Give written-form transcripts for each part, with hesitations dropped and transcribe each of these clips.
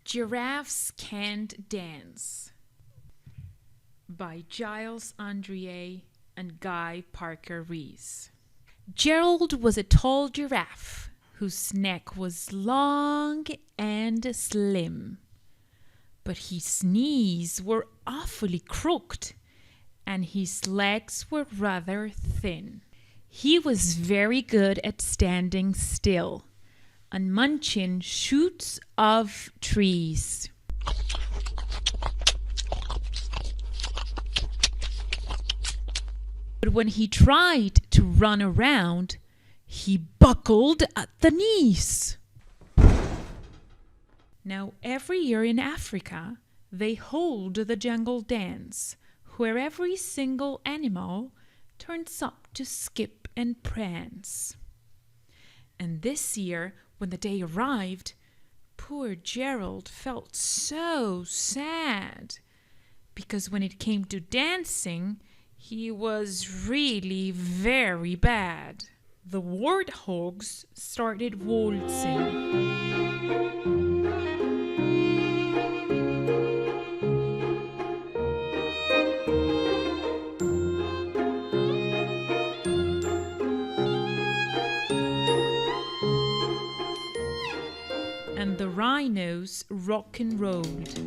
Giraffes Can't Dance by Giles, Andreae, and Guy Parker-Rees. Gerald was a tall giraffe whose neck was long and slim, but his knees were awfully crooked and his legs were rather thin. He was very good at standing still and munching shoots of trees. But when he tried to run around, he buckled at the knees. Now, every year in Africa, they hold the jungle dance, where every single animal turns up to skip and prance. And this year, when the day arrived, poor Gerald felt so sad, because when it came to dancing, he was really very bad. The warthogs started waltzing. And the rhinos rock and rolled.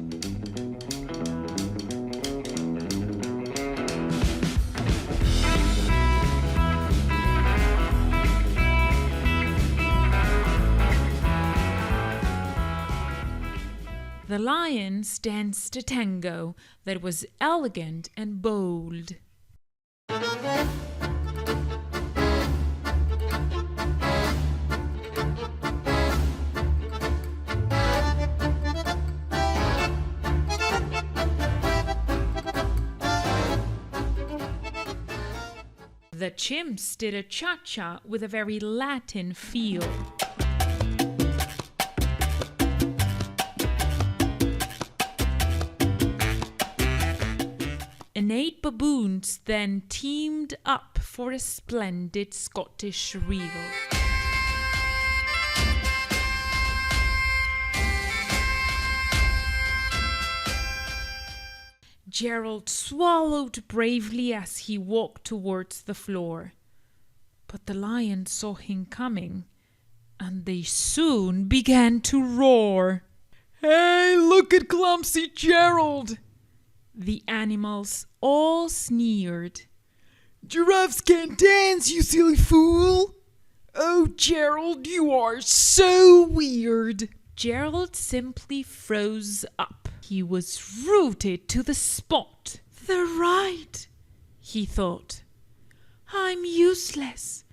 The lions danced a tango that was elegant and bold. The chimps did a cha-cha with a very Latin feel. And 8 baboons then teamed up for a splendid Scottish reel. Gerald swallowed bravely as he walked towards the floor. But the lions saw him coming, and they soon began to roar. "Hey, look at clumsy Gerald!" The animals all sneered. "Giraffes can't dance, you silly fool!" "Oh, Gerald, you are so weird!" Gerald simply froze up. He was rooted to the spot. "They're right," he thought. "I'm useless.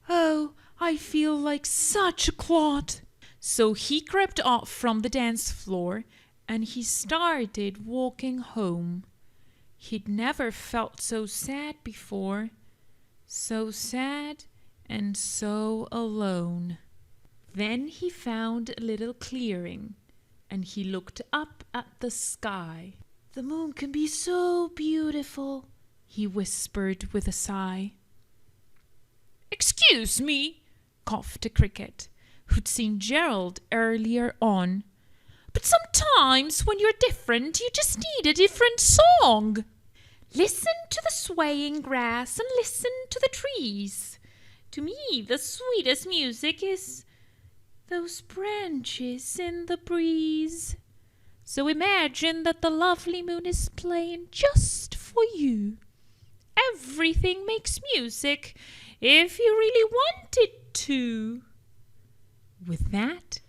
Oh, I feel like such a clod." So he crept off from the dance floor and he started walking home. He'd never felt so sad before. So sad and so alone. Then he found a little clearing and he looked up at the sky. "The moon can be so beautiful," he whispered with a sigh. "Excuse me," coughed a cricket, who'd seen Gerald earlier on. "But sometimes when you're different, you just need a different song. Listen to the swaying grass and listen to the trees. To me, the sweetest music is those branches in the breeze. So imagine that the lovely moon is playing just for you. Everything makes music if you really want it to." With that,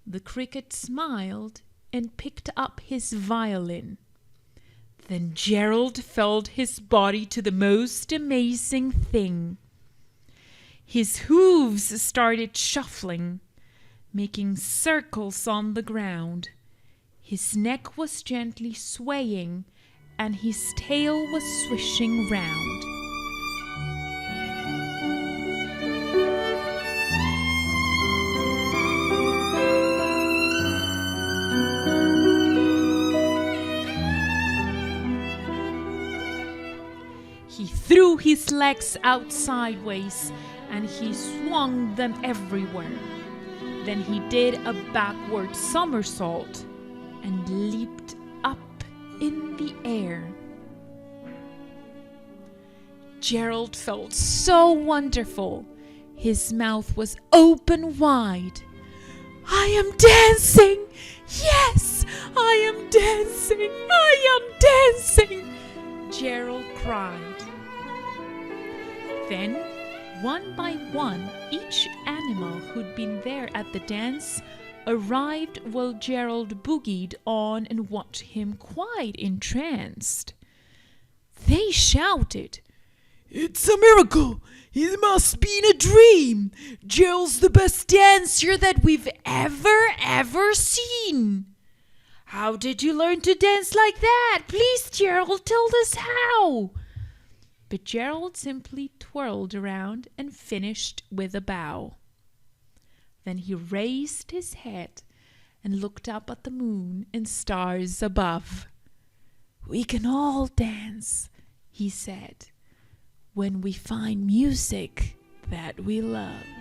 the cricket smiled and picked up his violin. Then Gerald felt his body to the most amazing thing. His hooves started shuffling, making circles on the ground. His neck was gently swaying and his tail was swishing round. He threw his legs out sideways and he swung them everywhere. Then he did a backward somersault and leaped up in the air. Gerald felt so wonderful. His mouth was open wide. "I am dancing! Yes, I am dancing! I am dancing!" Gerald cried. Then, one by one, each animal who'd been there at the dance arrived while Gerald boogied on and watched him quite entranced. They shouted, "It's a miracle! It must be in a dream! Gerald's the best dancer that we've ever seen! How did you learn to dance like that? Please, Gerald, tell us how!" But Gerald simply twirled around and finished with a bow. Then he raised his head and looked up at the moon and stars above. "We can all dance," he said, "when we find music that we love."